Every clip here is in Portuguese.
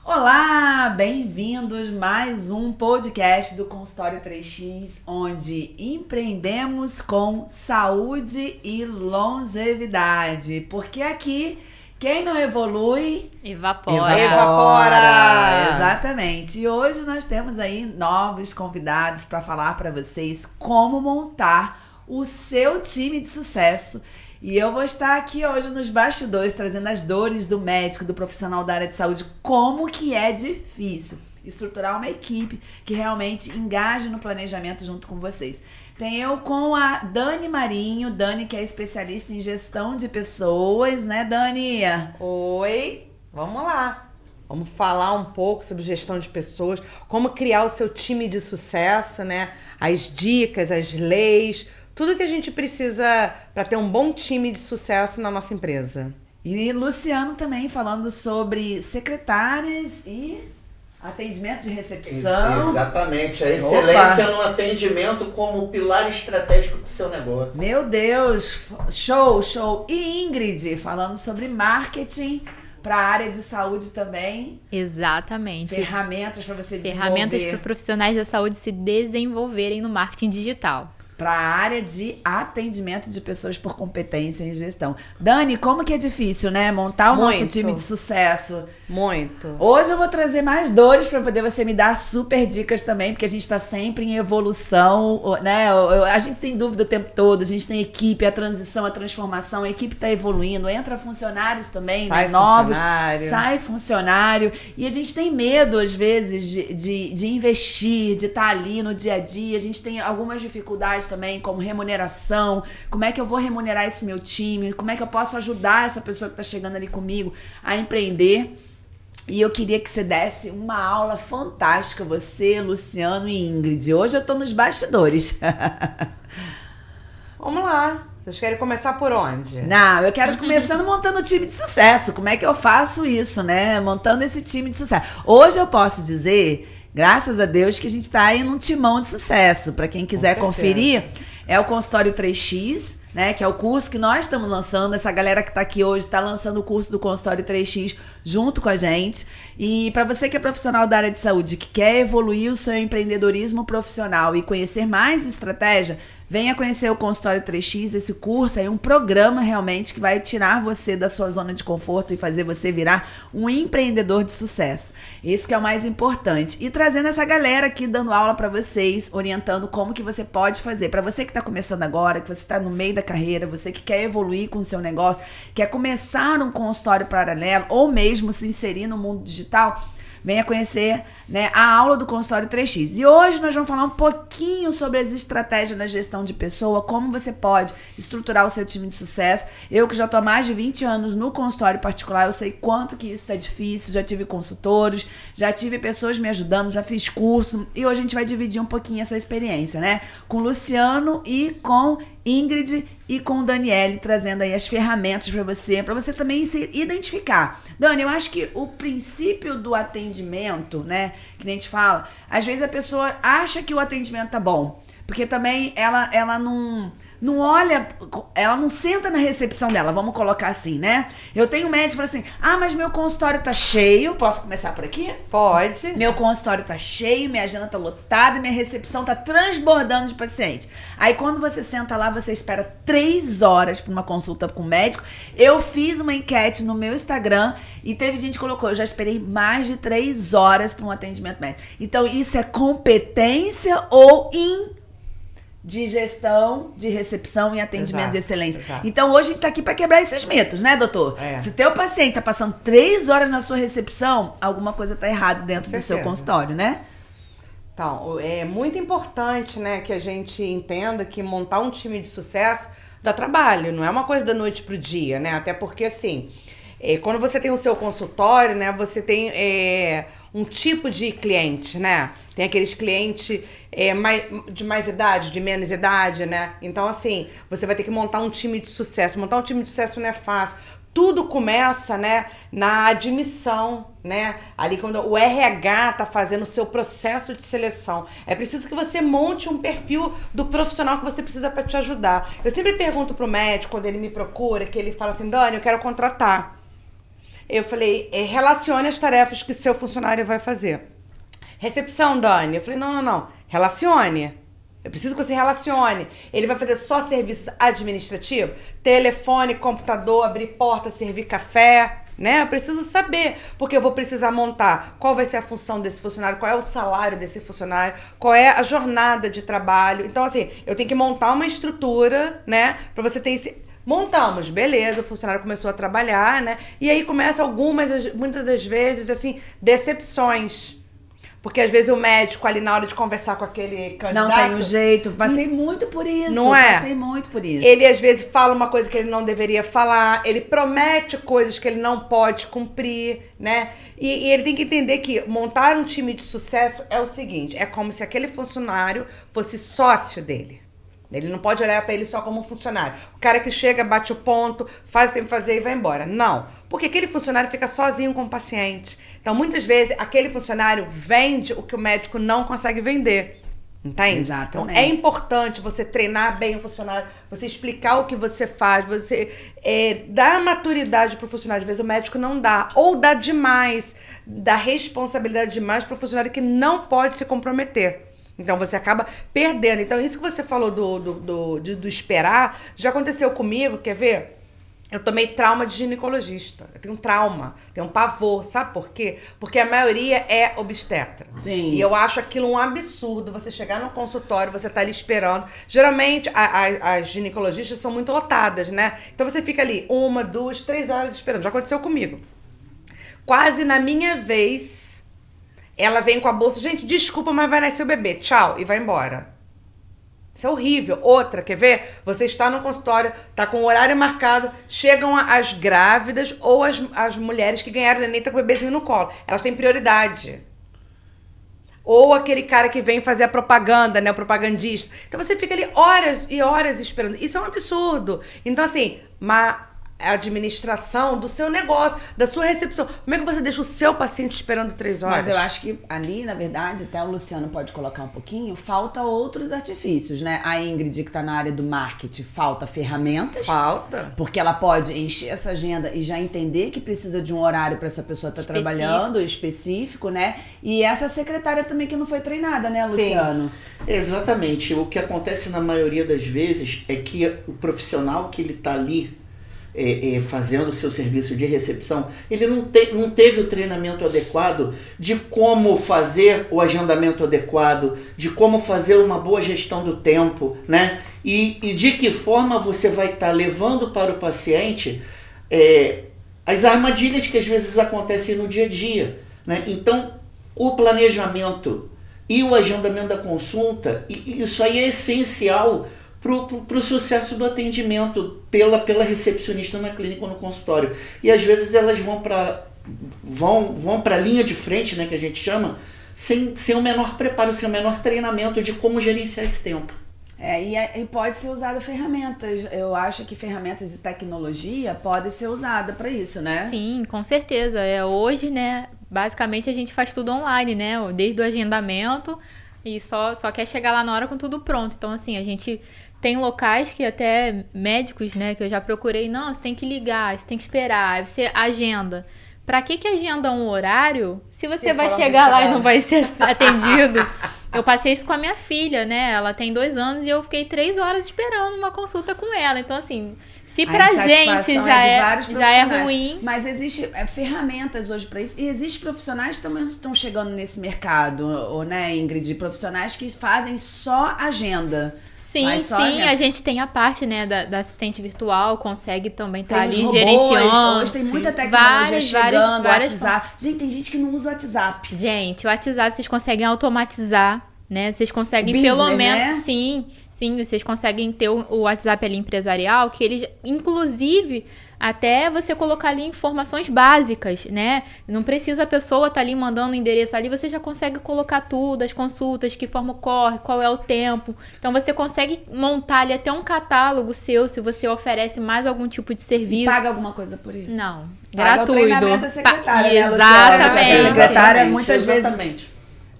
Olá, bem-vindos a mais um podcast do Consultório 3x, onde empreendemos com saúde e longevidade, porque aqui quem não evolui evapora. Exatamente. E hoje nós temos aí novos convidados para falar para vocês como montar o seu time de sucesso. E eu vou estar aqui hoje nos bastidores trazendo as dores do médico, do profissional da área de saúde, como que é difícil estruturar uma equipe que realmente engaje no planejamento junto com vocês. Tem eu com a Dani Marinho, Dani que é especialista em gestão de pessoas, né, Dani? Oi, vamos lá. Vamos falar um pouco sobre gestão de pessoas, como criar o seu time de sucesso, né? As dicas, as leis, tudo que a gente precisa para ter um bom time de sucesso na nossa empresa. E Luciano também falando sobre secretárias e atendimento de recepção. Exatamente, a excelência no atendimento como pilar estratégico do seu negócio. Meu Deus, show! E Ingrid falando sobre marketing para a área de saúde também. Exatamente. Ferramentas para você desenvolver. Ferramentas para profissionais da saúde se desenvolverem no marketing digital. Para a área de atendimento de pessoas por competência em gestão. Dani, como que é difícil, né? Montar o nosso time de sucesso. Muito. Hoje eu vou trazer mais dores para poder você me dar super dicas também, porque a gente está sempre em evolução, né? A gente tem dúvida o tempo todo, a gente tem equipe, a transição, a transformação, a equipe está evoluindo, entra funcionários também, sai né? Novos, funcionário. Sai funcionário, e a gente tem medo às vezes de investir, de estar ali no dia a dia, a gente tem algumas dificuldades também, como remuneração, como é que eu vou remunerar esse meu time, como é que eu posso ajudar essa pessoa que está chegando ali comigo a empreender. E eu queria que você desse uma aula fantástica, você, Luciano e Ingrid. Hoje eu tô nos bastidores. Vamos lá. Vocês querem começar por onde? Não, eu quero começando montando o time de sucesso. Como é que eu faço isso, né? Montando esse time de sucesso. Hoje eu posso dizer, graças a Deus, que a gente tá aí num timão de sucesso. Para quem quiser conferir, é o Consultório 3x, né, que é o curso que nós estamos lançando. Essa galera que está aqui hoje está lançando o curso do Consultório 3x junto com a gente. E para você que é profissional da área de saúde, que quer evoluir o seu empreendedorismo profissional e conhecer mais estratégia, venha conhecer o Consultório 3x, esse curso é um programa realmente que vai tirar você da sua zona de conforto e fazer você virar um empreendedor de sucesso. Esse que é o mais importante. E trazendo essa galera aqui dando aula para vocês, orientando como que você pode fazer. Para você que está começando agora, que você está no meio da carreira, você que quer evoluir com o seu negócio, quer começar um consultório paralelo ou mesmo se inserir no mundo digital, venha conhecer, né, a aula do Consultório 3x. E hoje nós vamos falar um pouquinho sobre as estratégias na gestão de pessoa, como você pode estruturar o seu time de sucesso. Eu que já estou há mais de 20 anos no consultório particular, eu sei quanto que isso é difícil, já tive consultores, já tive pessoas me ajudando, já fiz curso, e hoje a gente vai dividir um pouquinho essa experiência, né? Com o Luciano e com Ingrid e com o Daniele, trazendo aí as ferramentas para você também se identificar. Dani, eu acho que o princípio do atendimento, né, que a gente fala, às vezes a pessoa acha que o atendimento tá bom, porque também ela não olha, ela não senta na recepção dela, vamos colocar assim, né? Eu tenho um médico que fala assim, mas meu consultório tá cheio, posso começar por aqui? Pode. Meu consultório tá cheio, minha agenda tá lotada, minha recepção tá transbordando de paciente. Aí quando você senta lá, você espera 3 horas para uma consulta com o médico. Eu fiz uma enquete no meu Instagram e teve gente que colocou, eu já esperei mais de 3 horas para um atendimento médico. Então isso é competência ou de gestão, de recepção e atendimento de excelência. Exato. Então, hoje a gente tá aqui para quebrar esses mitos, né, doutor? Se teu paciente tá passando 3 horas na sua recepção, alguma coisa tá errada dentro do seu consultório, né? Então, é muito importante, né, que a gente entenda que montar um time de sucesso dá trabalho, não é uma coisa da noite pro dia, né? Até porque, assim, quando você tem o seu consultório, né, você tem um tipo de cliente, né? Tem aqueles clientes de mais idade, de menos idade, né? Então, assim, você vai ter que montar um time de sucesso. Montar um time de sucesso não é fácil. tudo começa, né, na admissão, né? Ali quando o RH tá fazendo o seu processo de seleção. É preciso que você monte um perfil do profissional que você precisa para te ajudar. Eu sempre pergunto pro médico, quando ele me procura, que ele fala assim, Dani, eu quero contratar. Eu falei, relacione as tarefas que o seu funcionário vai fazer. Recepção, Dani. Eu falei, não. Relacione. Eu preciso que você relacione. Ele vai fazer só serviços administrativos? Telefone, computador, abrir porta, servir café, né? Eu preciso saber, porque eu vou precisar montar qual vai ser a função desse funcionário, qual é o salário desse funcionário, qual é a jornada de trabalho. Então, assim, eu tenho que montar uma estrutura, né? Pra você ter esse... Montamos, beleza, o funcionário começou a trabalhar, né? E aí começa muitas das vezes, assim, decepções. Porque às vezes o médico ali na hora de conversar com aquele candidato... Não tem um jeito. Passei muito por isso. Não é? Passei muito por isso. Ele às vezes fala uma coisa que ele não deveria falar. Ele promete coisas que ele não pode cumprir, né? E ele tem que entender que montar um time de sucesso é o seguinte. É como se aquele funcionário fosse sócio dele. Ele não pode olhar para ele só como um funcionário. O cara que chega, bate o ponto, faz o que tem que fazer e vai embora. Não. Porque aquele funcionário fica sozinho com o paciente. Então, muitas vezes, aquele funcionário vende o que o médico não consegue vender. Entende? Exatamente. Então, é importante você treinar bem o funcionário, você explicar o que você faz, você dar maturidade para o funcionário. Às vezes, o médico não dá. Ou dá demais, dá responsabilidade demais para o funcionário que não pode se comprometer. Então, você acaba perdendo. Então, isso que você falou do esperar, já aconteceu comigo, quer ver? Eu tomei trauma de ginecologista. Eu tenho um trauma, tenho um pavor. Sabe por quê? Porque a maioria é obstetra. Sim. E eu acho aquilo um absurdo. Você chegar no consultório, você tá ali esperando. Geralmente, as ginecologistas são muito lotadas, né? Então, você fica ali 1, 2, 3 horas esperando. Já aconteceu comigo. Quase na minha vez... Ela vem com a bolsa, gente, desculpa, mas vai nascer o bebê, tchau, e vai embora. Isso é horrível. Outra, quer ver? Você está no consultório, tá com o horário marcado, chegam as grávidas ou as mulheres que ganharam neném, tá com o bebezinho no colo. Elas têm prioridade. Ou aquele cara que vem fazer a propaganda, né, o propagandista. Então você fica ali horas e horas esperando. Isso é um absurdo. Então assim, a administração do seu negócio, da sua recepção. Como é que você deixa o seu paciente esperando 3 horas? Mas eu acho que ali, na verdade, até o Luciano pode colocar um pouquinho, falta outros artifícios, né? A Ingrid, que tá na área do marketing, falta ferramentas. Falta. Porque ela pode encher essa agenda e já entender que precisa de um horário para essa pessoa estar trabalhando, específico, né? E essa secretária também que não foi treinada, né, Luciano? Sim. Exatamente. O que acontece na maioria das vezes é que o profissional que ele tá ali fazendo o seu serviço de recepção, ele não teve o treinamento adequado de como fazer o agendamento adequado, de como fazer uma boa gestão do tempo, né? E de que forma você vai estar levando para o paciente as armadilhas que às vezes acontecem no dia a dia, né? Então, o planejamento e o agendamento da consulta, isso aí é essencial para o sucesso do atendimento pela recepcionista na clínica ou no consultório. E às vezes elas vão para a linha de frente, né, que a gente chama, sem o menor preparo, sem o menor treinamento de como gerenciar esse tempo. E pode ser usado ferramentas. Eu acho que ferramentas de tecnologia podem ser usadas para isso, né? Sim, com certeza. Hoje, né, basicamente a gente faz tudo online, né? Desde o agendamento e só quer chegar lá na hora com tudo pronto. Então, assim, a gente tem locais que até médicos, né, que eu já procurei, não, você tem que ligar, você tem que esperar, aí você agenda. Pra que agenda um horário se você vai chegar lá e não vai ser atendido? Eu passei isso com a minha filha, né? Ela tem 2 anos e eu fiquei 3 horas esperando uma consulta com ela. Então, assim, se pra gente já é ruim... Mas existe ferramentas hoje para isso. E existem profissionais que também estão chegando nesse mercado, né, Ingrid? Profissionais que fazem só agenda. Sim, a gente tem a parte, né, da assistente virtual, consegue também estar ali robôs, gerenciando. Hoje tem muita tecnologia chegando, várias WhatsApp. Gente, tem gente que não usa o WhatsApp. Gente, o WhatsApp vocês conseguem automatizar, né? Vocês conseguem Business, pelo menos, né? sim, Sim, vocês conseguem ter o WhatsApp ali empresarial, que ele, inclusive, até você colocar ali informações básicas, né? Não precisa a pessoa estar ali mandando o endereço ali, você já consegue colocar tudo, as consultas, que forma ocorre, qual é o tempo. Então, você consegue montar ali até um catálogo seu, se você oferece mais algum tipo de serviço. E paga alguma coisa por isso? Não, Paga gratuito. o treinamento da secretária, né, Luciana? Exatamente. Essa secretária, muitas Exatamente. vezes,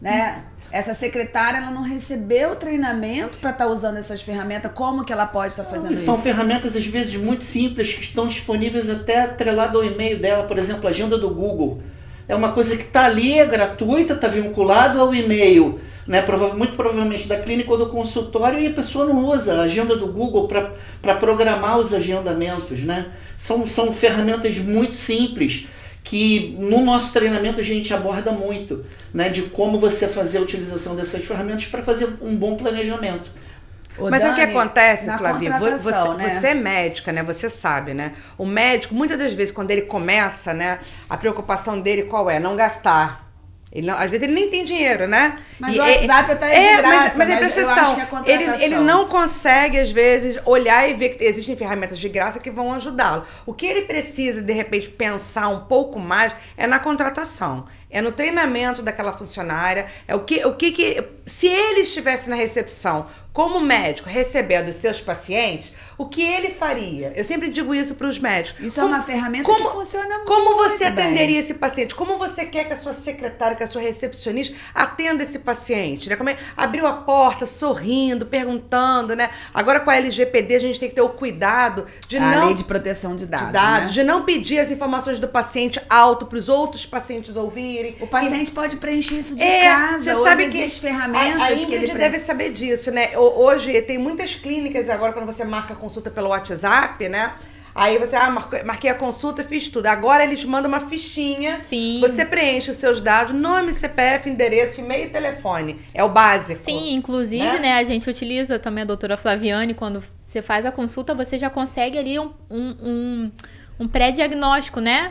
né? Essa secretária, ela não recebeu o treinamento para estar usando essas ferramentas. Como que ela pode estar fazendo isso? São ferramentas, às vezes, muito simples, que estão disponíveis até atrelado ao e-mail dela. Por exemplo, a agenda do Google. É uma coisa que está ali, é gratuita, está vinculado ao e-mail, né? Muito provavelmente da clínica ou do consultório, e a pessoa não usa a agenda do Google para programar os agendamentos, né? São ferramentas muito simples, que no nosso treinamento a gente aborda muito, né, de como você fazer a utilização dessas ferramentas para fazer um bom planejamento. Mas Dani, o que acontece, na Flavia, contratação, né? você é médica, né? Você sabe, né? O médico, muitas das vezes, quando ele começa, né? A preocupação dele qual é? Não gastar. Ele não, às vezes ele nem tem dinheiro, né? Mas o WhatsApp até de graça, mas é presta eu acho que atenção. é contratação. Ele não consegue, às vezes, olhar e ver que existem ferramentas de graça que vão ajudá-lo. O que ele precisa, de repente, pensar um pouco mais é na contratação. É no treinamento daquela funcionária. É o que se ele estivesse na recepção como médico recebendo os seus pacientes, o que ele faria? Eu sempre digo isso para os médicos. Isso é uma ferramenta que funciona muito Como você bem. atenderia esse paciente? Como você quer que a sua secretária, que a sua recepcionista atenda esse paciente? Né? Como abriu a porta, sorrindo, perguntando, né? Agora com a LGPD a gente tem que ter o cuidado de a lei de proteção de dados, né? de não pedir as informações do paciente alto para os outros pacientes ouvirem. O paciente pode preencher isso de casa. Você Hoje sabe que existem ferramentas a que Ingrid ele deve saber disso, né? Hoje tem muitas clínicas, agora quando você marca a consulta pelo WhatsApp, né? Aí você, marquei a consulta, fiz tudo. Agora eles mandam uma fichinha. Sim. Você preenche os seus dados, nome, CPF, endereço, e-mail e telefone. É o básico. Sim, inclusive, né, a gente utiliza também a doutora Flaviane, quando você faz a consulta, você já consegue ali um pré-diagnóstico, né?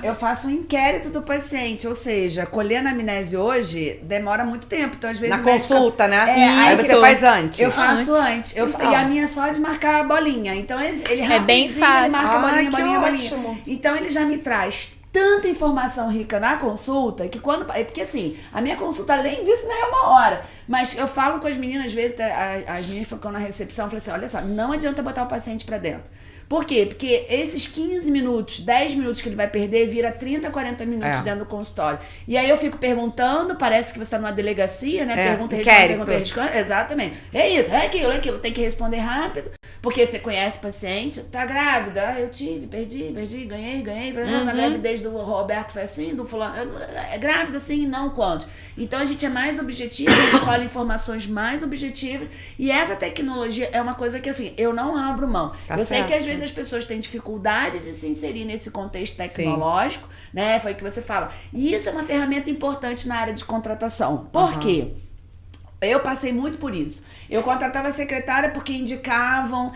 Eu faço um inquérito do paciente, ou seja, colher anamnese hoje demora muito tempo, então às vezes... Na consulta, né? aí você faz antes. Eu faço antes. Então. E a minha é só de marcar a bolinha. Então ele É bem rapidinho, fácil. ele marca bolinha. Ótimo. Então ele já me traz tanta informação rica na consulta, que quando... Porque assim, a minha consulta, além disso, não é 1 hora. Mas eu falo com as meninas, às vezes, as meninas ficam na recepção, eu falo assim, olha só, não adianta botar o paciente pra dentro. Por quê? Porque esses 15 minutos, 10 minutos que ele vai perder, vira 30, 40 minutos dentro do consultório. E aí eu fico perguntando, parece que você está numa delegacia, né? Pergunta, responde. Exatamente. É isso, é aquilo. Tem que responder rápido, porque você conhece o paciente, tá grávida, eu tive, perdi, ganhei. A gravidez do Roberto foi assim, do fulano. É grávida sim, não quanto. Então a gente é mais objetivo, a gente colhe informações mais objetivas. E essa tecnologia é uma coisa que, assim, eu não abro mão. Eu sei que às vezes as pessoas têm dificuldade de se inserir nesse contexto tecnológico, né? Foi o que você fala. E isso é uma ferramenta importante na área de contratação. Por quê? Eu passei muito por isso. Eu contratava a secretária porque indicavam.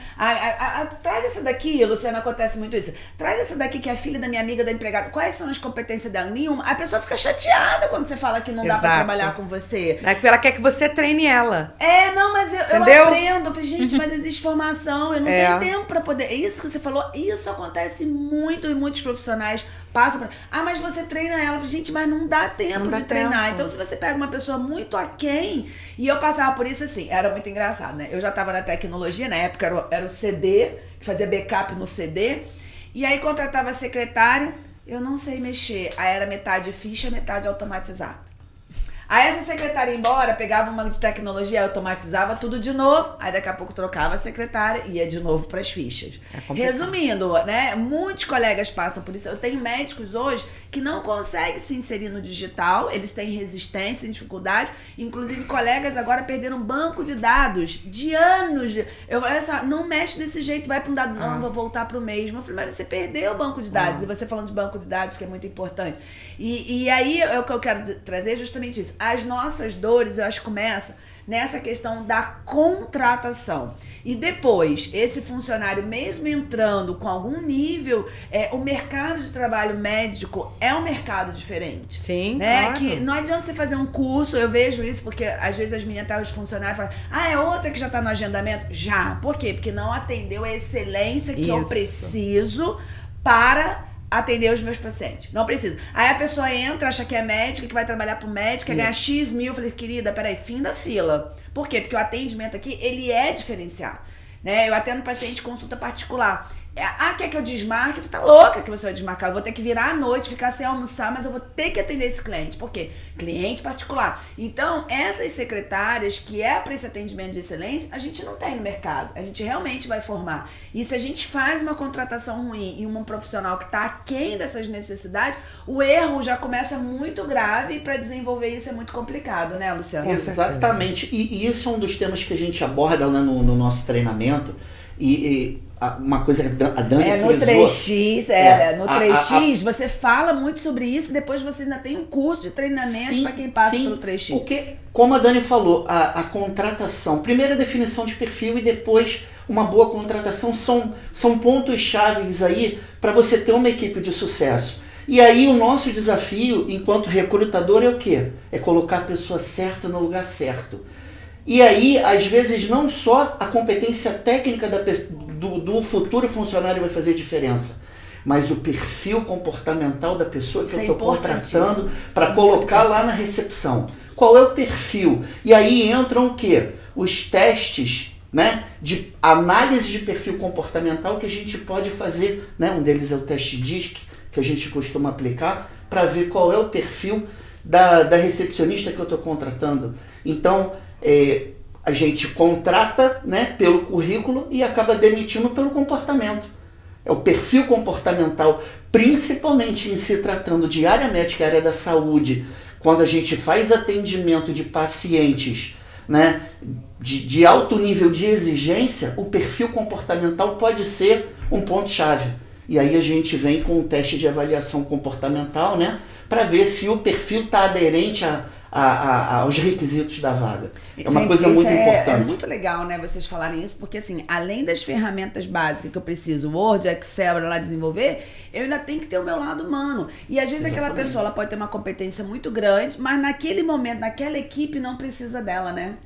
Traz essa daqui, Luciana, acontece muito isso. Traz essa daqui que é filha da minha amiga da empregada. Quais são as competências dela? Nenhuma. A pessoa fica chateada quando você fala que não dá pra trabalhar com você. É que ela quer que você treine ela. Não, mas eu aprendo. Eu falei, gente, mas existe formação. Eu não tenho tempo pra poder. É isso que você falou. Isso acontece muito e muitos profissionais passam pra... mas você treina ela. Eu falei, gente, mas não dá tempo de treinar. Então, se você pega uma pessoa muito aquém... E eu passava por isso assim, era muito engraçado, né? Eu já tava na tecnologia, na época era o CD, que fazia backup no CD. E aí contratava a secretária, eu não sei mexer. Aí era metade ficha, metade automatizada. Aí essa secretária ia embora, pegava uma de tecnologia, automatizava tudo de novo. Aí daqui a pouco trocava a secretária e ia de novo para as fichas. Resumindo, né? Muitos colegas passam por isso. Eu tenho médicos hoje que não conseguem se inserir no digital. Eles têm resistência, têm dificuldade. Inclusive, colegas agora perderam banco de dados de anos. Eu falei assim, não mexe desse jeito, vai para um dado. Não, vou voltar para o mesmo. Eu falei, mas você perdeu o banco de dados. E você falando de banco de dados, que é muito importante. E aí, é o que eu quero trazer justamente isso. As nossas dores, eu acho que começa nessa questão da contratação. E depois, esse funcionário, mesmo entrando com algum nível, o mercado de trabalho médico é um mercado diferente. Sim, né? claro. Que não adianta você fazer um curso, eu vejo isso, porque às vezes as minhas os funcionários falam, é outra que já está no agendamento? Já. Por quê? Porque não atendeu a excelência que eu preciso para atender os meus pacientes. Não precisa. Aí a pessoa entra, acha que é médica, que vai trabalhar pro médico, quer ganhar X mil. Eu falei, querida, peraí, fim da fila. Por quê? Porque o atendimento aqui, ele é diferenciado. Né? Eu atendo paciente consulta particular. Quer que eu desmarque? Tá louca que você vai desmarcar. Eu vou ter que virar à noite, ficar sem almoçar, mas eu vou ter que atender esse cliente. Por quê? Cliente particular. Então, essas secretárias, que é para esse atendimento de excelência, a gente não tem no mercado. A gente realmente vai formar. E se a gente faz uma contratação ruim e um profissional que está aquém dessas necessidades, o erro já começa muito grave e para desenvolver isso é muito complicado, né, Luciano? Exatamente. E isso é um dos temas que a gente aborda lá no nosso treinamento. Uma coisa que a Dani frisou... No 3X, no 3X você fala muito sobre isso, depois você ainda tem um curso de treinamento para quem passa pelo 3X. Porque, como a Dani falou, a contratação, primeiro a definição de perfil e depois uma boa contratação são pontos chaves aí para você ter uma equipe de sucesso. E aí o nosso desafio, enquanto recrutador, é o quê? É colocar a pessoa certa no lugar certo. E aí, às vezes, não só a competência técnica do futuro funcionário vai fazer diferença, mas o perfil comportamental da pessoa que eu estou contratando para colocar lá na recepção. Qual é o perfil? E aí entram o quê? Os testes, né, de análise de perfil comportamental que a gente pode fazer. Né? Um deles é o teste DISC, que a gente costuma aplicar para ver qual é o perfil da recepcionista que eu estou contratando. Então, a gente contrata, né, pelo currículo e acaba demitindo pelo comportamento. É o perfil comportamental, principalmente em se tratando de área médica, área da saúde, quando a gente faz atendimento de pacientes, né, de alto nível de exigência, o perfil comportamental pode ser um ponto-chave. E aí a gente vem com um teste de avaliação comportamental, né, para ver se o perfil está aderente aos requisitos da vaga. É uma coisa muito importante. É muito legal, né, vocês falarem isso, porque assim, além das ferramentas básicas que eu preciso, Word, Excel, para lá desenvolver, eu ainda tenho que ter o meu lado humano. E às vezes aquela pessoa, ela pode ter uma competência muito grande, mas naquele momento, naquela equipe não precisa dela, né?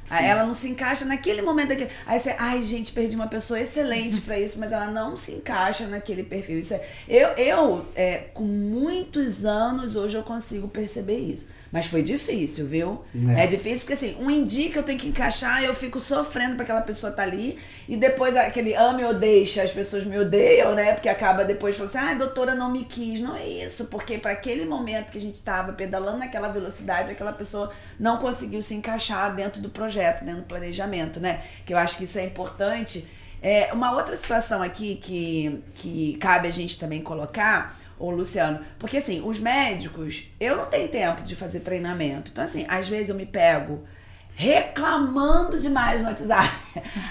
Sim. Ela não se encaixa naquele momento daquele. Aí você, gente, perdi uma pessoa excelente para isso, mas ela não se encaixa naquele perfil. Isso eu com muitos anos hoje eu consigo perceber isso. Mas foi difícil, viu? É difícil porque assim, um indica, eu tenho que encaixar, eu fico sofrendo pra aquela pessoa tá ali, e depois aquele ame ou deixa, as pessoas me odeiam, né? Porque acaba depois falando assim, doutora não me quis. Não é isso, porque para aquele momento que a gente tava pedalando naquela velocidade, aquela pessoa não conseguiu se encaixar dentro do projeto, dentro do planejamento, né? Que eu acho que isso é importante. Uma outra situação aqui que cabe a gente também colocar, ô Luciano, porque assim, os médicos, eu não tenho tempo de fazer treinamento. Então assim, às vezes eu me pego reclamando demais no WhatsApp.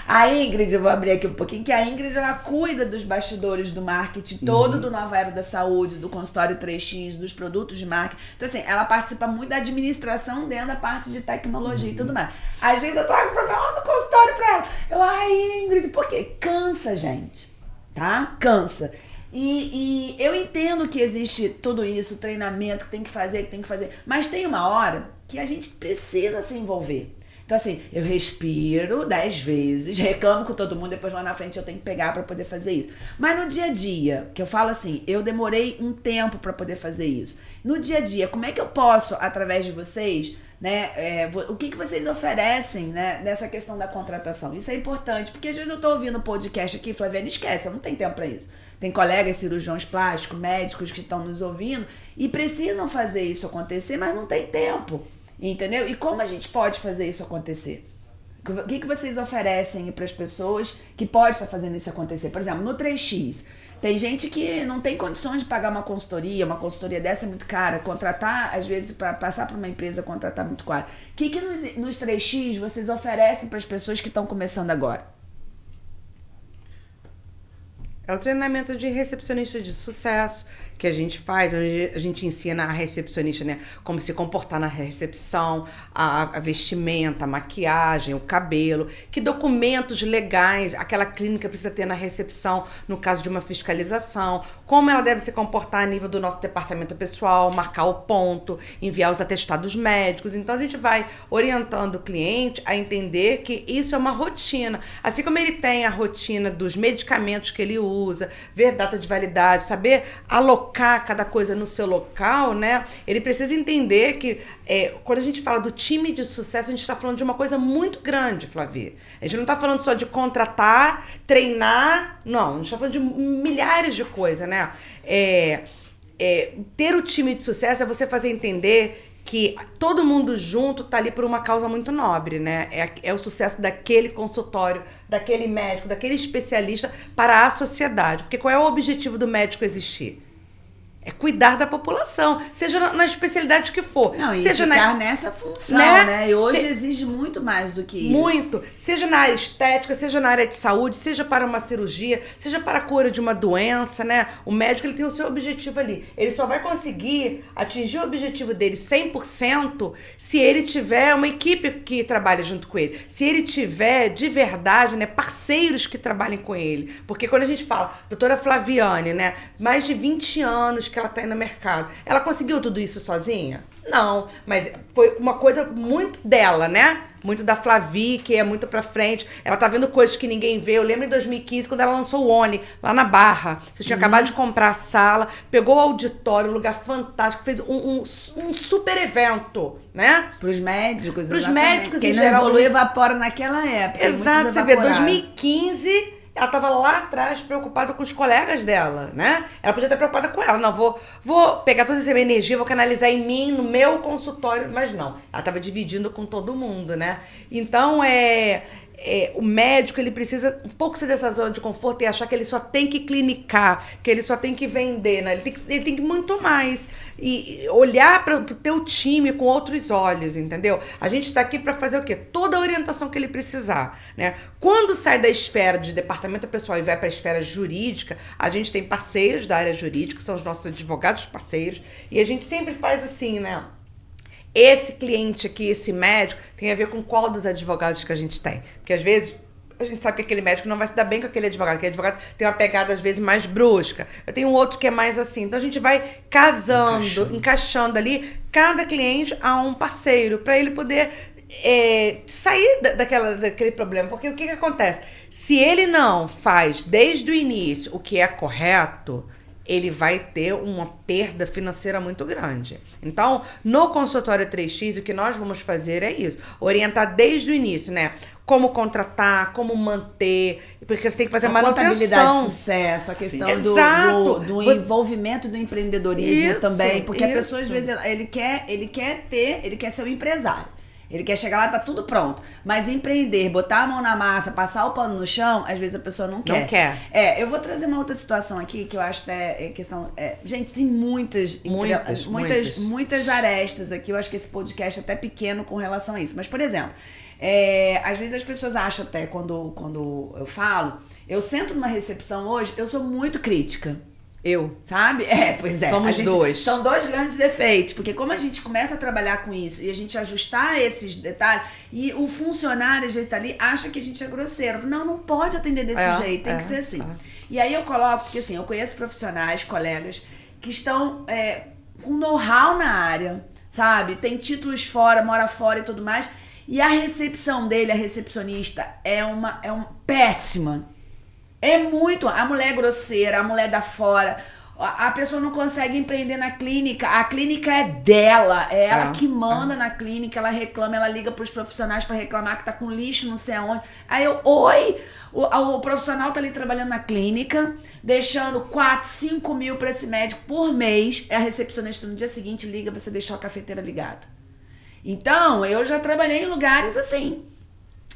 A Ingrid, eu vou abrir aqui um pouquinho, que a Ingrid, ela cuida dos bastidores do marketing todo do Nova Era da Saúde, do consultório 3X, dos produtos de marketing. Então assim, ela participa muito da administração dentro da parte de tecnologia e tudo mais. Às vezes eu trago o profissional do consultório pra ela. Ingrid, por quê? Cansa, gente, tá? Cansa. E eu entendo que existe tudo isso, treinamento que tem que fazer, mas tem uma hora que a gente precisa se envolver. Então assim, eu respiro 10 vezes, reclamo com todo mundo, depois lá na frente eu tenho que pegar para poder fazer isso. Mas no dia a dia, que eu falo assim, eu demorei um tempo para poder fazer isso. No dia a dia, como é que eu posso, através de vocês, né, o que vocês oferecem, né, nessa questão da contratação? Isso é importante, porque às vezes eu tô ouvindo um podcast aqui, Flaviana, esquece, eu não tenho tempo para isso. Tem colegas cirurgiões plásticos, médicos que estão nos ouvindo e precisam fazer isso acontecer, mas não tem tempo, entendeu? E como a gente pode fazer isso acontecer? O que vocês oferecem para as pessoas que podem estar fazendo isso acontecer? Por exemplo, no 3X, tem gente que não tem condições de pagar uma consultoria dessa é muito cara, contratar, às vezes, para passar para uma empresa, contratar muito caro. O que nos 3X vocês oferecem para as pessoas que estão começando agora? É o treinamento de recepcionista de sucesso que a gente faz, onde a gente ensina a recepcionista, né, como se comportar na recepção, a vestimenta, a maquiagem, o cabelo, que documentos legais aquela clínica precisa ter na recepção no caso de uma fiscalização, como ela deve se comportar a nível do nosso departamento pessoal, marcar o ponto, enviar os atestados médicos. Então a gente vai orientando o cliente a entender que isso é uma rotina. Assim como ele tem a rotina dos medicamentos que ele usa, ver data de validade, saber alocar cada coisa no seu local, né? Ele precisa entender que quando a gente fala do time de sucesso, a gente está falando de uma coisa muito grande, Flavia. A gente não está falando só de contratar, treinar, não. A gente está falando de milhares de coisas, né? Ter o time de sucesso é você fazer entender que todo mundo junto tá ali por uma causa muito nobre, né? É o sucesso daquele consultório, daquele médico, daquele especialista para a sociedade. Porque qual é o objetivo do médico existir? É cuidar da população, seja na especialidade que for. Não, e seja ficar nessa função, né? E hoje exige muito mais do que isso. Muito. Seja na área estética, seja na área de saúde, seja para uma cirurgia, seja para a cura de uma doença, né? O médico, ele tem o seu objetivo ali. Ele só vai conseguir atingir o objetivo dele 100% se ele tiver uma equipe que trabalhe junto com ele. Se ele tiver, de verdade, né, parceiros que trabalhem com ele. Porque quando a gente fala, doutora Flaviane, né, mais de 20 anos que ela tá aí no mercado. Ela conseguiu tudo isso sozinha? Não, mas foi uma coisa muito dela, né? Muito da Flavi, que é muito pra frente. Ela tá vendo coisas que ninguém vê. Eu lembro em 2015, quando ela lançou o Oni, lá na Barra. Você tinha acabado de comprar a sala, pegou o auditório, um lugar fantástico, fez um super evento, né? Pros médicos, Pros médicos, quem em não geral, evolui, evapora naquela época. Exato, você vê, 2015... Ela estava lá atrás preocupada com os colegas dela, né? Ela podia estar preocupada com ela. Não, vou pegar toda essa minha energia, vou canalizar em mim, no meu consultório. Mas não, ela estava dividindo com todo mundo, né? Então, o médico, ele precisa um pouco sair dessa zona de conforto e achar que ele só tem que clinicar, que ele só tem que vender, né? Ele tem que muito mais. E olhar para o teu time com outros olhos, entendeu? A gente está aqui para fazer o quê? Toda a orientação que ele precisar, né? Quando sai da esfera de departamento pessoal e vai para a esfera jurídica, a gente tem parceiros da área jurídica, que são os nossos advogados parceiros, e a gente sempre faz assim, né? Esse cliente aqui, esse médico, tem a ver com qual dos advogados que a gente tem. Porque às vezes a gente sabe que aquele médico não vai se dar bem com aquele advogado tem uma pegada às vezes mais brusca. Eu tenho outro que é mais assim. Então a gente vai casando, encaixando ali cada cliente a um parceiro, para ele poder sair daquele problema. Porque o que acontece? Se ele não faz desde o início o que é correto, ele vai ter uma perda financeira muito grande. Então, no consultório 3X, o que nós vamos fazer é isso. Orientar desde o início, né? Como contratar, como manter, porque você tem que fazer a manutenção. Contabilidade de sucesso, a questão do envolvimento do empreendedorismo também. Porque a pessoa, às vezes, ele quer ser um empresário. Ele quer chegar lá, tá tudo pronto. Mas empreender, botar a mão na massa, passar o pano no chão, às vezes a pessoa não quer. Não quer. Eu vou trazer uma outra situação aqui, que eu acho até questão... gente, tem muitas arestas aqui. Eu acho que esse podcast é até pequeno com relação a isso. Mas, por exemplo, às vezes as pessoas acham até, quando eu falo, eu sento numa recepção hoje, eu sou muito crítica. Sabe? Pois é. Somos dois. São dois grandes defeitos, porque como a gente começa a trabalhar com isso e a gente ajustar esses detalhes, e o funcionário, às vezes, tá ali, acha que a gente é grosseiro. Não pode atender desse jeito, tem que ser assim. E aí eu coloco, porque assim, eu conheço profissionais, colegas, que estão com know-how na área, sabe? Tem títulos fora, mora fora e tudo mais, e a recepção dele, a recepcionista, é péssima. A mulher é grosseira, a mulher dá fora, a pessoa não consegue empreender na clínica, a clínica é dela, é ela que manda na clínica, ela reclama, ela liga pros profissionais pra reclamar que tá com lixo não sei aonde. Aí o profissional tá ali trabalhando na clínica, deixando 4, 5 mil pra esse médico por mês, a recepcionista no dia seguinte liga, você deixou a cafeteira ligada. Então, eu já trabalhei em lugares assim.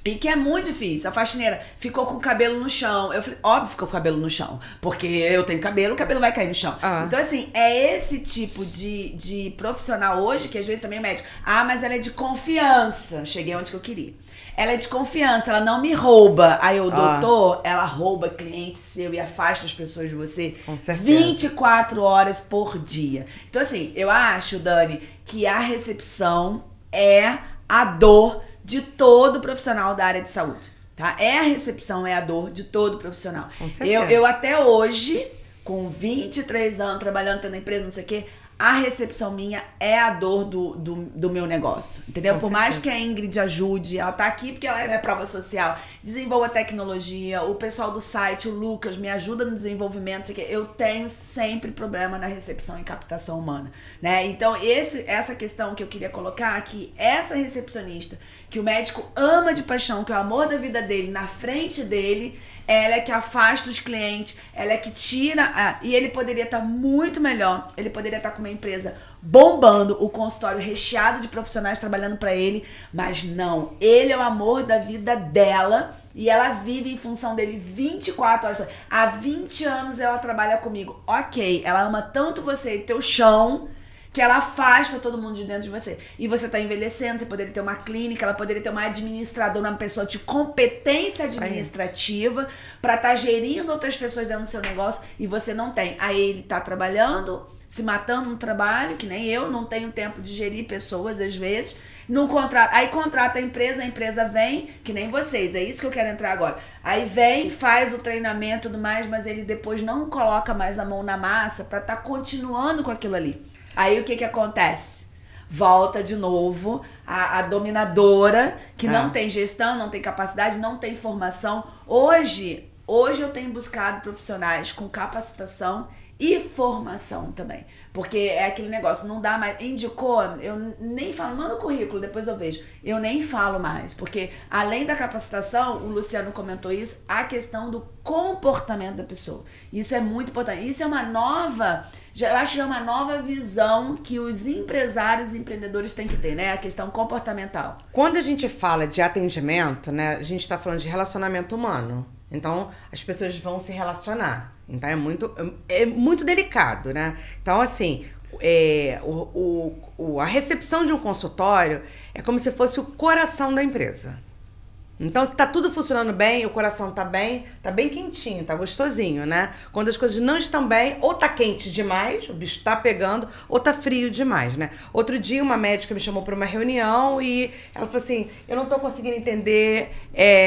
E que é muito difícil. A faxineira ficou com o cabelo no chão. Eu falei, óbvio, ficou com o cabelo no chão. Porque eu tenho cabelo, o cabelo vai cair no chão. Então, assim, é esse tipo de profissional hoje, que às vezes também é médico. Ah, mas ela é de confiança. Cheguei onde que eu queria. Ela é de confiança, ela não me rouba. Aí o doutor, ela rouba cliente seu e afasta as pessoas de você. Com certeza. 24 horas por dia. Então, assim, eu acho, Dani, que a recepção é a dor de todo profissional da área de saúde, tá? A recepção é a dor de todo profissional. Com certeza. Eu até hoje, com 23 anos, trabalhando, tendo empresa, não sei o quê, a recepção minha é a dor do meu negócio, entendeu? Com Por mais que a Ingrid ajude, ela tá aqui porque ela é prova social, desenvolva tecnologia, o pessoal do site, o Lucas, me ajuda no desenvolvimento, não sei o quê. Eu tenho sempre problema na recepção e captação humana, né? Então, essa questão que eu queria colocar aqui, essa recepcionista, que o médico ama de paixão, que é o amor da vida dele, na frente dele, ela é que afasta os clientes, ela é que tira... e ele poderia estar muito melhor, ele poderia estar com uma empresa bombando, o consultório recheado de profissionais trabalhando para ele, mas não, ele é o amor da vida dela e ela vive em função dele 24 horas. Há 20 anos ela trabalha comigo, ok, ela ama tanto você e teu chão, que ela afasta todo mundo de dentro de você. E você tá envelhecendo, você poderia ter uma clínica, ela poderia ter uma administradora, uma pessoa de competência administrativa para estar gerindo outras pessoas dentro do seu negócio e você não tem. Aí ele tá trabalhando, se matando no trabalho, que nem eu, não tenho tempo de gerir pessoas às vezes. Não contrata, aí contrata a empresa vem, que nem vocês, é isso que eu quero entrar agora. Aí vem, faz o treinamento e tudo mais, mas ele depois não coloca mais a mão na massa para estar continuando com aquilo ali. Aí o que acontece? Volta de novo a dominadora, que não tem gestão, não tem capacidade, não tem formação. Hoje eu tenho buscado profissionais com capacitação e formação também. Porque é aquele negócio, não dá mais. Indicou, eu nem falo, manda o currículo, depois eu vejo. Eu nem falo mais. Porque além da capacitação, o Luciano comentou isso, a questão do comportamento da pessoa. Isso é muito importante. Isso é uma nova. Eu acho que é uma nova visão que os empresários e empreendedores têm que ter, né? A questão comportamental. Quando a gente fala de atendimento, né? A gente está falando de relacionamento humano. Então, as pessoas vão se relacionar. Então, é muito delicado, né? Então, assim, a recepção de um consultório é como se fosse o coração da empresa. Então, se tá tudo funcionando bem, o coração tá bem quentinho, tá gostosinho, né? Quando as coisas não estão bem, ou tá quente demais, o bicho tá pegando, ou tá frio demais, né? Outro dia, uma médica me chamou para uma reunião e ela falou assim, eu não tô conseguindo entender,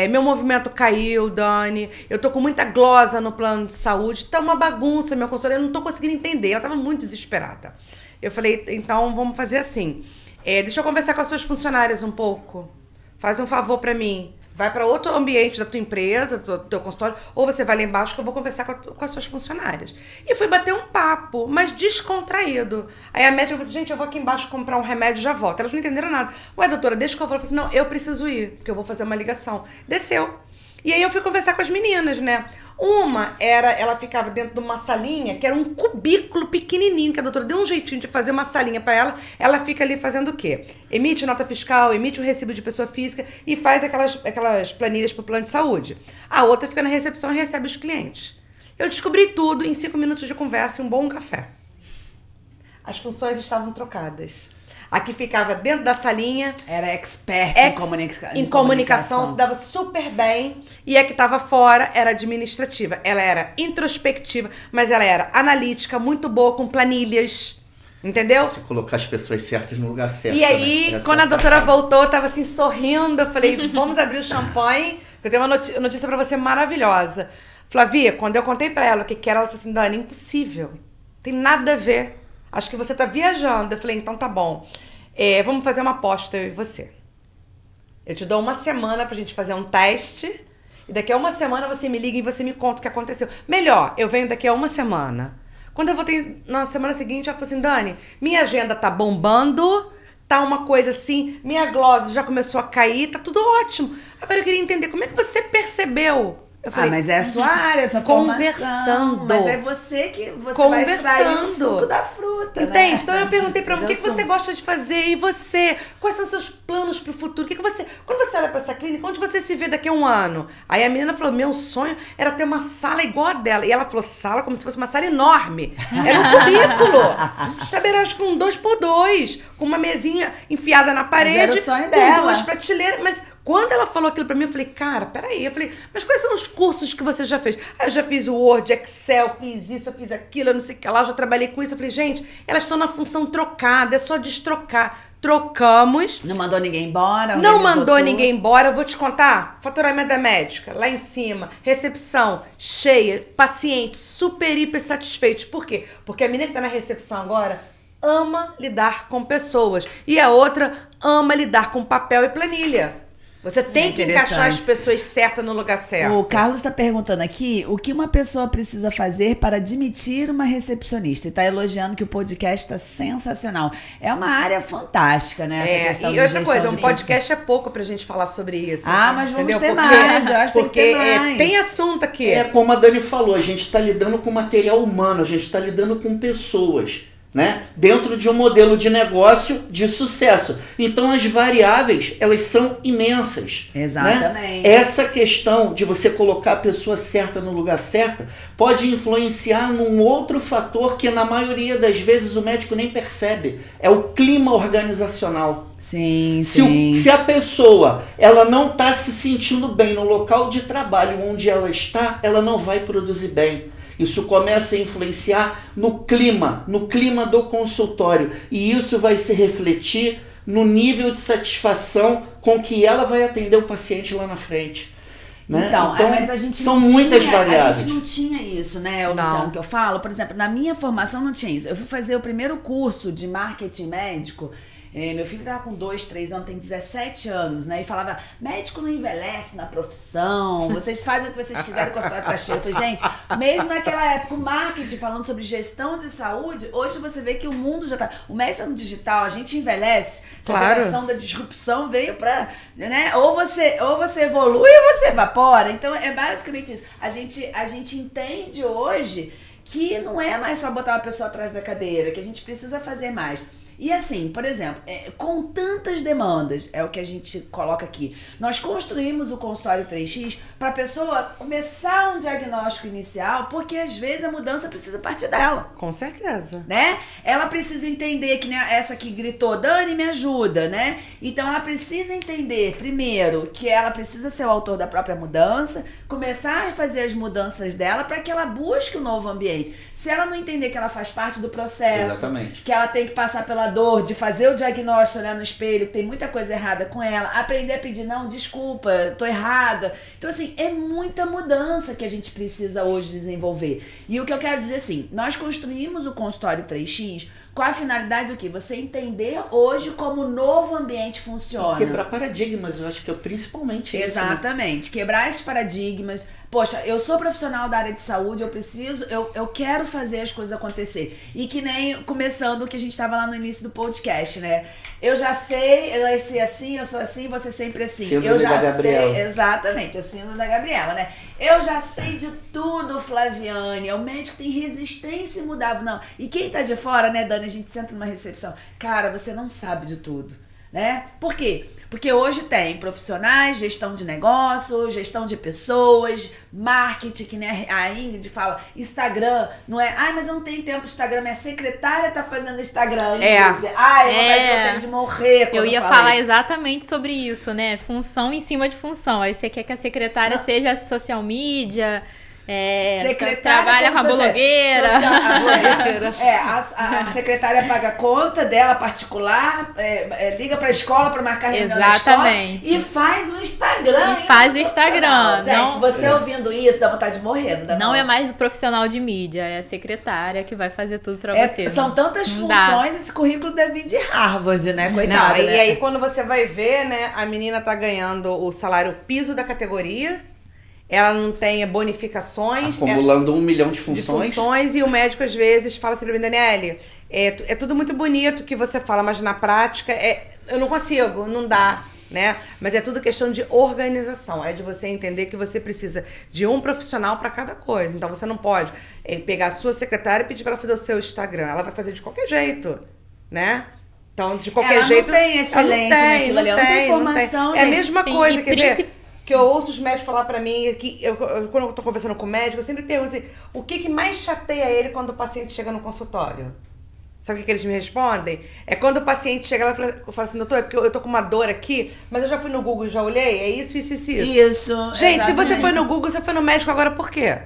meu movimento caiu, Dani, eu tô com muita glosa no plano de saúde, tá uma bagunça meu consultório, eu não tô conseguindo entender. Ela tava muito desesperada. Eu falei, então, vamos fazer assim, deixa eu conversar com as suas funcionárias um pouco, faz um favor para mim. Vai para outro ambiente da tua empresa, do teu consultório, ou você vai lá embaixo que eu vou conversar com as suas funcionárias. E fui bater um papo, mas descontraído. Aí a médica falou assim, gente, eu vou aqui embaixo comprar um remédio e já volto. Elas não entenderam nada. Ué, doutora, deixa que eu vou. Eu falei assim, não, eu preciso ir, porque eu vou fazer uma ligação. Desceu. E aí eu fui conversar com as meninas, né? Ela ficava dentro de uma salinha, que era um cubículo pequenininho, que a doutora deu um jeitinho de fazer uma salinha pra ela. Ela fica ali fazendo o quê? Emite nota fiscal, emite o recibo de pessoa física e faz aquelas planilhas pro plano de saúde. A outra fica na recepção e recebe os clientes. Eu descobri tudo em 5 minutos de conversa e um bom café. As funções estavam trocadas. A que ficava dentro da salinha... Era expert em comunicação, se dava super bem. E a que estava fora era administrativa. Ela era introspectiva, mas ela era analítica, muito boa, com planilhas. Entendeu? Deixa eu colocar as pessoas certas no lugar certo. E aí, né? Quando a doutora voltou, eu tava assim, sorrindo. Eu falei, vamos abrir o champanhe. Eu tenho uma notícia pra você maravilhosa. Flavia, quando eu contei pra ela o que era, ela falou assim, Dani, impossível. Tem nada a ver. Acho que você tá viajando. Eu falei, então tá bom. Vamos fazer uma aposta, eu e você. Eu te dou uma semana pra gente fazer um teste. E daqui a uma semana você me liga e você me conta o que aconteceu. Melhor, eu venho daqui a uma semana. Quando eu voltei na semana seguinte, ela falou assim, Dani, minha agenda tá bombando, tá uma coisa assim, minha glosa já começou a cair, tá tudo ótimo. Agora eu queria entender, como é que você percebeu? Eu falei, mas é a sua área, a sua conversando. formação. Mas é você que vai extrair o suco da fruta, entende? né? Então eu perguntei pra ela, o que Mas você gosta de fazer? E você? Quais são os seus planos pro futuro? Quando você olha pra essa clínica, onde você se vê daqui a um ano? Aí a menina falou, meu sonho era ter uma sala igual a dela. E ela falou, sala como se fosse uma sala enorme. Era um cubículo. Sabe, era acho que um 2x2, com uma mesinha enfiada na parede. Mas era o sonho com dela. 2 prateleiras. Mas quando ela falou aquilo pra mim, eu falei, cara, peraí. Eu falei, mas quais são os cursos que você já fez? Ah, eu já fiz o Word, Excel, fiz isso, eu fiz aquilo, eu não sei o que lá, eu já trabalhei com isso. Eu falei, gente, elas estão na função trocada, é só destrocar. Trocamos. Não mandou ninguém embora? Não mandou tudo. ninguém embora. Eu vou te contar. Faturamento da médica, lá em cima. Recepção, cheia. Pacientes super, hiper satisfeitos. Por quê? Porque a menina que tá na recepção agora ama lidar com pessoas. E a outra ama lidar com papel e planilha. Você tem que encaixar as pessoas certas no lugar certo. O Carlos está perguntando aqui o que uma pessoa precisa fazer para admitir uma recepcionista. E está elogiando que o podcast está sensacional. É uma área fantástica, né? Essa questão e outra de coisa, gestão um de podcast é pouco pra gente falar sobre isso. Mas vamos entendeu? ter mais. Eu acho que tem que ter mais. Tem assunto aqui. É como a Dani falou, a gente está lidando com material humano, a gente está lidando com pessoas, né? Dentro de um modelo de negócio de sucesso. Então as variáveis, elas são imensas. Exatamente. Né? Essa questão de você colocar a pessoa certa no lugar certo pode influenciar num outro fator que na maioria das vezes o médico nem percebe. É o clima organizacional. Sim. Se a pessoa ela não está se sentindo bem no local de trabalho onde ela está, ela não vai produzir bem. Isso começa a influenciar no clima do consultório. E isso vai se refletir no nível de satisfação com que ela vai atender o paciente lá na frente. Né? Então, mas a gente são não muitas tinha, variáveis. A gente não tinha isso, né, Luciano, que eu falo. Por exemplo, na minha formação não tinha isso. Eu fui fazer o primeiro curso de marketing médico. Meu filho tava com 2, 3 anos, tem 17 anos, né? E falava, médico não envelhece na profissão, vocês fazem o que vocês quiserem com a sua cheia. Eu falei, gente, mesmo naquela época, o marketing falando sobre gestão de saúde, hoje você vê que o mundo já tá... O médico no digital, a gente envelhece, essa geração da disrupção veio pra... Né? Ou você evolui ou você evapora. Então, é basicamente isso. A gente entende hoje que não é mais só botar uma pessoa atrás da cadeira, que a gente precisa fazer mais. E assim, por exemplo, com tantas demandas, é o que a gente coloca aqui, nós construímos o consultório 3X para a pessoa começar um diagnóstico inicial, porque às vezes a mudança precisa partir dela. Com certeza. Né? Ela precisa entender, que nem essa que gritou, Dani, me ajuda, né? Então ela precisa entender, primeiro, que ela precisa ser o autor da própria mudança, começar a fazer as mudanças dela para que ela busque um novo ambiente. Se ela não entender que ela faz parte do processo, exatamente, que ela tem que passar pela dor de fazer o diagnóstico, olhar no espelho, que tem muita coisa errada com ela, aprender a pedir, não, desculpa, tô errada. Então, assim, é muita mudança que a gente precisa hoje desenvolver. E o que eu quero dizer, assim, nós construímos o consultório 3X com a finalidade do quê? Você entender hoje como o novo ambiente funciona. E quebrar paradigmas, eu acho que é principalmente isso. Exatamente, né? Quebrar esses paradigmas. Poxa, eu sou profissional da área de saúde, eu quero fazer as coisas acontecer. E que nem começando o que a gente estava lá no início do podcast, né? Eu já sei, eu ser assim, eu sou assim, você sempre assim. Síndrome da Gabriela. Exatamente, a síndrome da Gabriela, né? Eu já sei de tudo, Flaviane. O médico tem resistência imutável. Não. E quem tá de fora, né, Dani? A gente senta numa recepção. Cara, você não sabe de tudo, né? Por quê? Porque hoje tem profissionais, gestão de negócio, gestão de pessoas, marketing, que nem a Ingrid fala, Instagram, não é, mas eu não tenho tempo de Instagram, minha secretária tá fazendo Instagram. Ingrid. Eu tenho de morrer quando eu ia falar exatamente sobre isso, né? Função em cima de função. Aí você quer que a secretária seja social media... trabalha com a blogueira. A secretária paga a conta dela particular, liga pra escola pra marcar reunião na escola e faz o Instagram. Gente, você ouvindo isso, dá vontade de morrer. Não é mais o profissional de mídia, é a secretária que vai fazer tudo pra você. São tantas funções, esse currículo deve vir de Harvard, né? Coitada, né? E aí quando você vai ver, né, a menina tá ganhando o salário piso da categoria. Ela não tem bonificações. Acumulando 1 milhão de funções. E o médico, às vezes, fala assim pra mim, Daniele, é tudo muito bonito que você fala, mas na prática, eu não consigo, não dá. né? Mas é tudo questão de organização. É de você entender que você precisa de um profissional para cada coisa. Então você não pode pegar a sua secretária e pedir para ela fazer o seu Instagram. Ela vai fazer de qualquer jeito, né? Então, de qualquer jeito. Ela não tem excelência naquilo ali, ela não tem formação. É a mesma Sim, coisa, quer ver? Que eu ouço os médicos falar pra mim, que quando eu tô conversando com o médico, eu sempre pergunto assim, o que mais chateia ele quando o paciente chega no consultório? Sabe o que eles me respondem? É quando o paciente chega lá e fala assim, doutor, é porque eu tô com uma dor aqui, mas eu já fui no Google e já olhei, é isso. Isso, Gente, exatamente. se você foi no Google, você foi no médico agora por quê?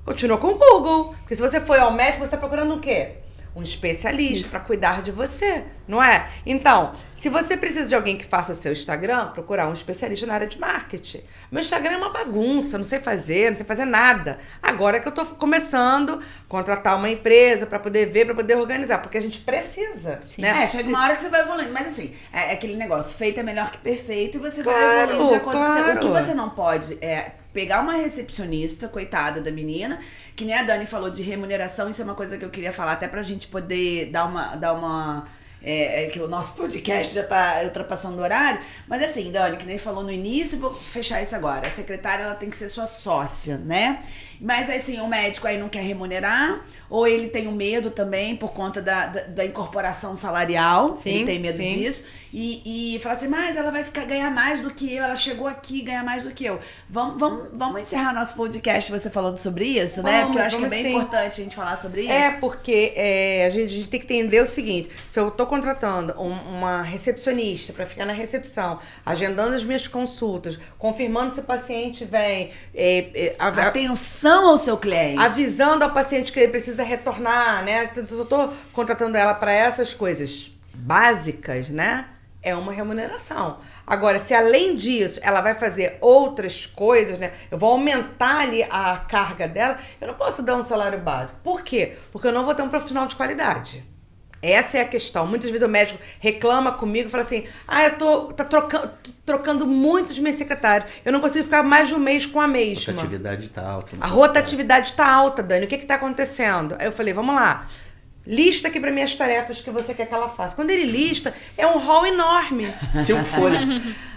Continua com o Google. Porque se você foi ao médico, você tá procurando o quê? Um especialista para cuidar de você, não é? Então, se você precisa de alguém que faça o seu Instagram, procurar um especialista na área de marketing. Meu Instagram é uma bagunça, não sei fazer nada. Agora que eu tô começando a contratar uma empresa para poder ver, para poder organizar, porque a gente precisa, né? Chega uma hora que você vai evoluindo, mas assim, é aquele negócio, feito é melhor que perfeito e você vai evoluindo de acordo com você. O que você não pode é pegar uma recepcionista, coitada da menina, que nem a Dani falou de remuneração, isso é uma coisa que eu queria falar até pra gente poder dar uma que o nosso podcast já tá ultrapassando o horário, mas assim, Dani, que nem falou no início, vou fechar isso agora, a secretária ela tem que ser sua sócia, né? Mas assim, o médico aí não quer remunerar, ou ele tem o medo também por conta da incorporação salarial, Sim, ele tem medo sim. disso, e fala assim, mas ela vai ganhar mais do que eu, ela chegou aqui, ganha mais do que eu. Vamos encerrar nosso podcast você falando sobre isso, né? Porque eu acho que é bem importante a gente falar sobre isso. É, porque a gente tem que entender o seguinte, se eu tô contratando uma recepcionista para ficar na recepção, agendando as minhas consultas, confirmando se o paciente vem, Atenção ao seu cliente. avisando ao paciente que ele precisa retornar, né? Então, se eu tô contratando ela para essas coisas básicas, né? É uma remuneração. Agora, se além disso ela vai fazer outras coisas, né? Eu vou aumentar ali a carga dela, eu não posso dar um salário básico. Por quê? Porque eu não vou ter um profissional de qualidade. Essa é a questão. Muitas vezes o médico reclama comigo e fala assim, tô trocando muito de minha secretária. Eu não consigo ficar mais de um mês com a mesma. A rotatividade tá alta. A rotatividade tá alta, Dani. O que tá acontecendo? Aí eu falei, vamos lá. Lista aqui para mim as tarefas que você quer que ela faça. Quando ele lista, é um hall enorme. Cinco folhas.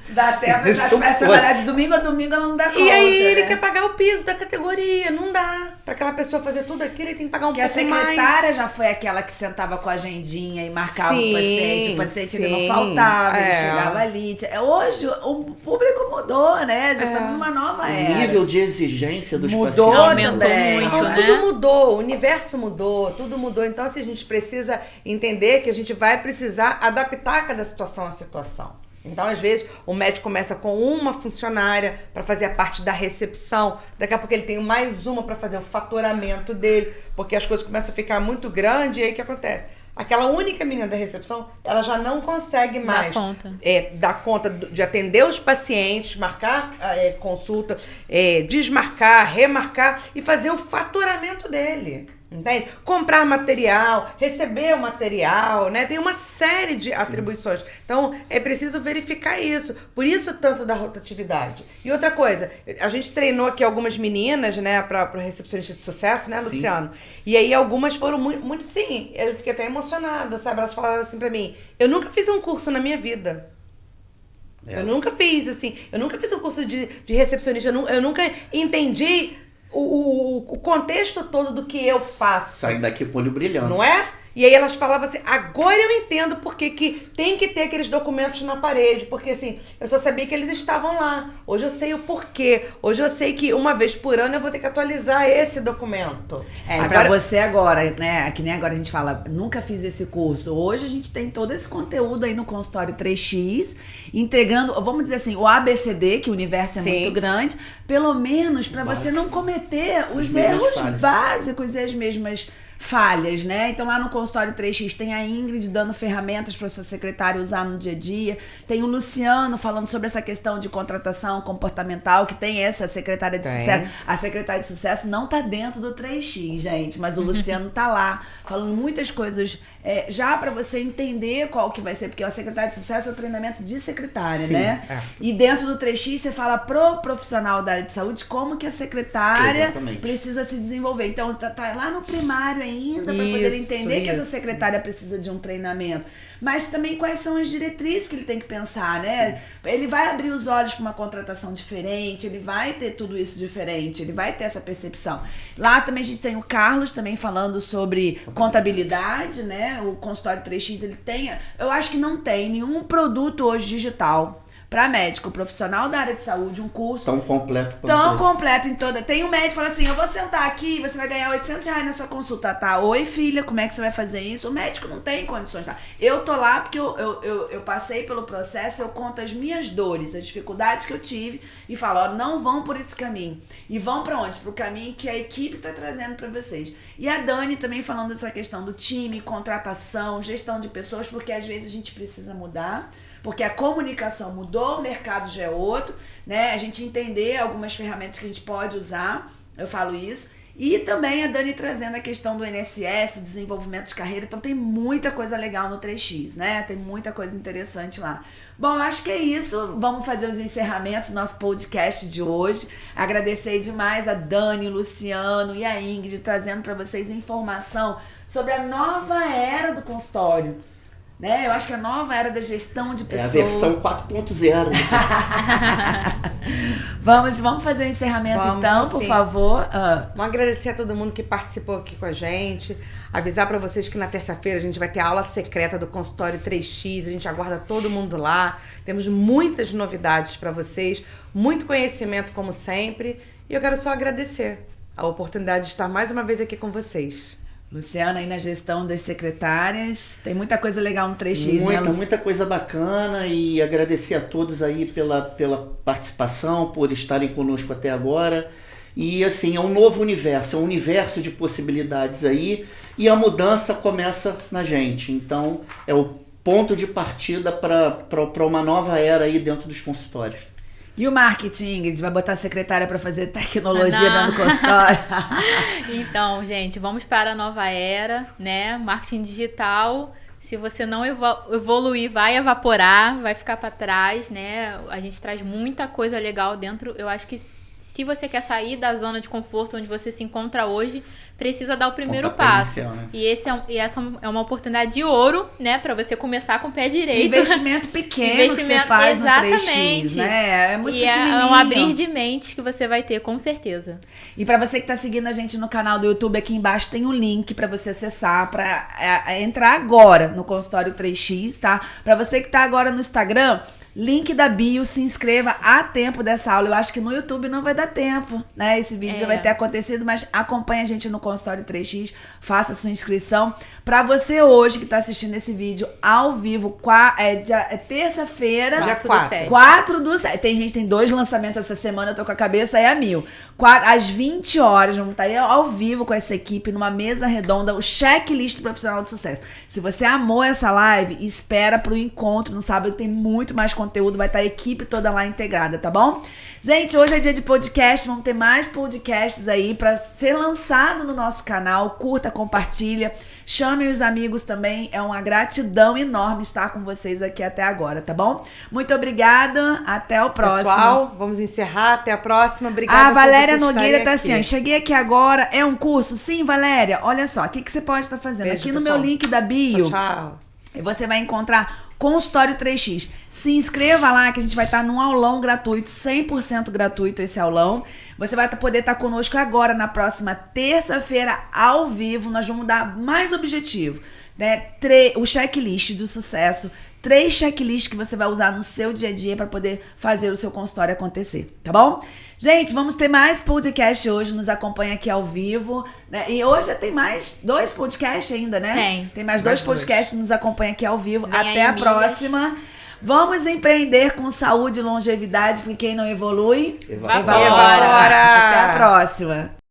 Dá tempo, se ela tivesse trabalhar de domingo a domingo, ela não dá conta. E aí ele né? quer pagar o piso da categoria. Não dá. Para aquela pessoa fazer tudo aquilo, ele tem que pagar um Porque pouco mais. a secretária já foi aquela que sentava com a agendinha e marcava o paciente ele não faltava, ele chegava ali. Hoje o público mudou, né? Já estamos numa nova era. O nível de exigência dos Mudou pacientes Aumentou também. muito, né? Tudo mudou, o universo mudou, tudo mudou. Então, assim, a gente precisa entender que a gente vai precisar adaptar cada situação à situação. Então, às vezes, o médico começa com uma funcionária para fazer a parte da recepção. Daqui a pouco ele tem mais uma para fazer o faturamento dele, porque as coisas começam a ficar muito grandes e aí o que acontece? Aquela única menina da recepção, ela já não consegue mais dar conta de atender os pacientes, marcar consulta, desmarcar, remarcar e fazer o faturamento dele. Entende? Comprar material, receber o material, né? Tem uma série de atribuições. Então, é preciso verificar isso. Por isso, tanto da rotatividade. E outra coisa, a gente treinou aqui algumas meninas, né? Para recepcionista de sucesso, né, Luciano? Sim. E aí, algumas foram muito, sim. Eu fiquei até emocionada, sabe? Elas falaram assim pra mim, eu nunca fiz um curso na minha vida. Eu nunca fiz, assim. Eu nunca fiz um curso de recepcionista. Eu nunca entendi o contexto todo do que eu faço. Sai daqui com o olho brilhando. Não é? E aí elas falavam assim, agora eu entendo porque que tem que ter aqueles documentos na parede, porque assim, eu só sabia que eles estavam lá. Hoje eu sei o porquê. Hoje eu sei que uma vez por ano eu vou ter que atualizar esse documento. Pra você agora, né, que nem agora a gente fala, nunca fiz esse curso. Hoje a gente tem todo esse conteúdo aí no consultório 3X, integrando, vamos dizer assim, o ABCD, que o universo é muito grande, pelo menos para você não cometer os erros básicos e as mesmas falhas, né? Então lá no consultório 3X tem a Ingrid dando ferramentas para o seu secretário usar no dia a dia, tem o Luciano falando sobre essa questão de contratação comportamental, que tem essa secretária de sucesso. A secretária de sucesso não tá dentro do 3X, gente, mas o Luciano tá lá falando muitas coisas já para você entender qual que vai ser, porque a secretária de sucesso é o treinamento de secretária, né? E dentro do 3X você fala pro profissional da área de saúde como que a secretária precisa se desenvolver. Então tá lá no primário ainda, ainda para poder ele Isso, entender que essa isso. secretária precisa de um treinamento. Mas também quais são as diretrizes que ele tem que pensar, né? Ele vai abrir os olhos para uma contratação diferente, ele vai ter tudo isso diferente, ele vai ter essa percepção. Lá também a gente tem o Carlos também falando sobre contabilidade, né? O consultório 3X, ele tem... Eu acho que não tem nenhum produto hoje digital para médico, profissional da área de saúde, um curso Tão completo quanto tão esse. completo em toda. Tem um médico que fala assim: eu vou sentar aqui, você vai ganhar R$800 na sua consulta, tá? Oi, filha, como é que você vai fazer isso? O médico não tem condições, tá? Eu tô lá porque eu passei pelo processo, eu conto as minhas dores, as dificuldades que eu tive e falo: ó, não vão por esse caminho. E vão pra onde? Pro caminho que a equipe tá trazendo pra vocês. E a Dani também falando dessa questão do time, contratação, gestão de pessoas, porque às vezes a gente precisa mudar. Porque a comunicação mudou, o mercado já é outro, né? A gente entender algumas ferramentas que a gente pode usar, eu falo isso. E também a Dani trazendo a questão do INSS, o desenvolvimento de carreira. Então tem muita coisa legal no 3X, né? Tem muita coisa interessante lá. Bom, acho que é isso. Vamos fazer os encerramentos do nosso podcast de hoje. Agradecer demais a Dani, o Luciano e a Ingrid trazendo para vocês informação sobre a nova era do consultório. Né? Eu acho que a nova era da gestão de pessoas. É a versão 4.0. Vamos fazer o encerramento então, por favor. Vamos agradecer a todo mundo que participou aqui com a gente. Avisar para vocês que na terça-feira a gente vai ter a aula secreta do consultório 3X. A gente aguarda todo mundo lá. Temos muitas novidades para vocês. Muito conhecimento, como sempre. E eu quero só agradecer a oportunidade de estar mais uma vez aqui com vocês. Luciana, aí na gestão das secretárias, tem muita coisa legal no 3X, né, Muita coisa bacana, e agradecer a todos aí pela participação, por estarem conosco até agora. E assim, é um novo universo, é um universo de possibilidades aí, e a mudança começa na gente. Então, é o ponto de partida para uma nova era aí dentro dos consultórios. E o marketing, Ingrid? Vai botar a secretária para fazer tecnologia dentro do consultório? Então, gente, vamos para a nova era, né? Marketing digital, se você não evoluir, vai evaporar, vai ficar para trás, né? A gente traz muita coisa legal dentro. Eu acho que se você quer sair da zona de conforto onde você se encontra hoje, precisa dar o primeiro passo. Inicial, né? E essa é uma oportunidade de ouro, né? Para você começar com o pé direito. Investimento pequeno que você faz no 3X, né? É muito pequenininho. É um abrir de mente que você vai ter, com certeza. E para você que tá seguindo a gente no canal do YouTube, aqui embaixo tem um link para você acessar, para entrar agora no consultório 3X, tá? Para você que tá agora no Instagram, link da bio, se inscreva a tempo dessa aula. Eu acho que no YouTube não vai dar tempo, né? Esse vídeo já vai ter acontecido, mas acompanhe a gente no consultório 3X, faça sua inscrição. Para você hoje que tá assistindo esse vídeo ao vivo, terça-feira, Dia 4. 4/7. Tem gente, tem 2 lançamentos essa semana, eu tô com a cabeça aí a mil. Às 20 horas, vamos estar aí ao vivo com essa equipe, numa mesa redonda, o checklist do profissional de sucesso. Se você amou essa live, espera pro encontro no sábado, tem muito mais conteúdo, vai estar a equipe toda lá integrada, tá bom? Gente, hoje é dia de podcast, vamos ter mais podcasts aí para ser lançado no nosso canal. Curta, compartilha, chame os amigos também. É uma gratidão enorme estar com vocês aqui até agora, tá bom? Muito obrigada, até o próximo. Pessoal, vamos encerrar, até a próxima. Obrigada. A Valéria Nogueira tá aqui. assim, ó, cheguei aqui agora, é um curso? Sim, Valéria, olha só, o que você pode estar fazendo? Beijo, aqui no pessoal. meu link da bio, Tchau. você vai encontrar Consultório 3X. Se inscreva lá que a gente vai estar num aulão gratuito, 100% gratuito esse aulão. Você vai poder estar conosco agora na próxima terça-feira ao vivo. Nós vamos dar mais objetivo, né? O checklist do sucesso. 3 checklists que você vai usar no seu dia a dia para poder fazer o seu consultório acontecer, tá bom? Gente, vamos ter mais podcast hoje, nos acompanha aqui ao vivo, né? E hoje tem mais 2 podcasts ainda, né? Tem mais 2 podcasts, nos acompanha aqui ao vivo. Vem Até aí, a próxima. Vamos empreender com saúde e longevidade, porque quem não evolui, Evapora. evapora. Até a próxima.